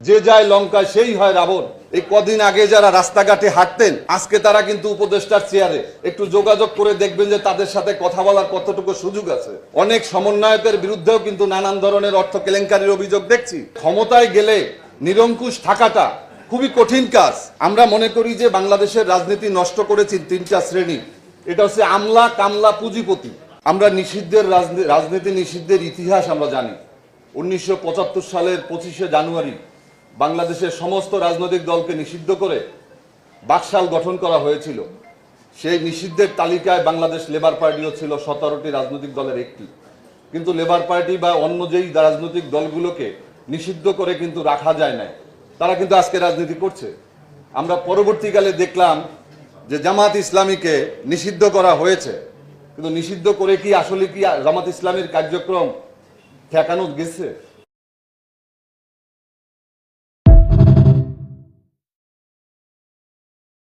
যে যায় লঙ্কা সেই হয় রাবণ। এই কদিন আগে যারা রাস্তাঘাটে হাঁটতেন আজকে তারা কিন্তু উপদেষ্টার চেয়ারে। একটু যোগাযোগ করে দেখবেন যে তাদের সাথে কথা বলার কতটুকু সুযোগ আছে। অনেক সমন্বয়কের বিরুদ্ধেও কিন্তু নানান ধরনের অর্থ কেলেঙ্কারির অভিযোগ দেখছি। ক্ষমতায় গেলে নিরঙ্কুশ থাকাটা খুবই কঠিন কাজ। আমরা মনে করি যে বাংলাদেশের রাজনীতি নষ্ট করেছি তিনটা শ্রেণী। এটা হচ্ছে আমলা, কামলা, পুঁজিপতি। আমরা নিষিদ্ধের রাজনীতি নিষিদ্ধের ইতিহাস আমরা জানি। 1975 সালের 25শে জানুয়ারি বাংলাদেশের সমস্ত রাজনৈতিক দলকে নিষিদ্ধ করে বাকশাল গঠন করা হয়েছিল। সেই নিষিদ্ধের তালিকায় বাংলাদেশ লেবার পার্টিও ছিল 17টি রাজনৈতিক দলের একটি। কিন্তু লেবার পার্টি বা অন্য যেই রাজনৈতিক দলগুলোকে নিষিদ্ধ করে কিন্তু রাখা যায় না, তারা কিন্তু আজকে রাজনীতি করছে। আমরা পরবর্তীকালে দেখলাম যে জামাত ইসলামীকে নিষিদ্ধ করা হয়েছে, কিন্তু নিষিদ্ধ করে কি আসলে কি জামাত ইসলামের কার্যক্রম ঠেকানো গেছে?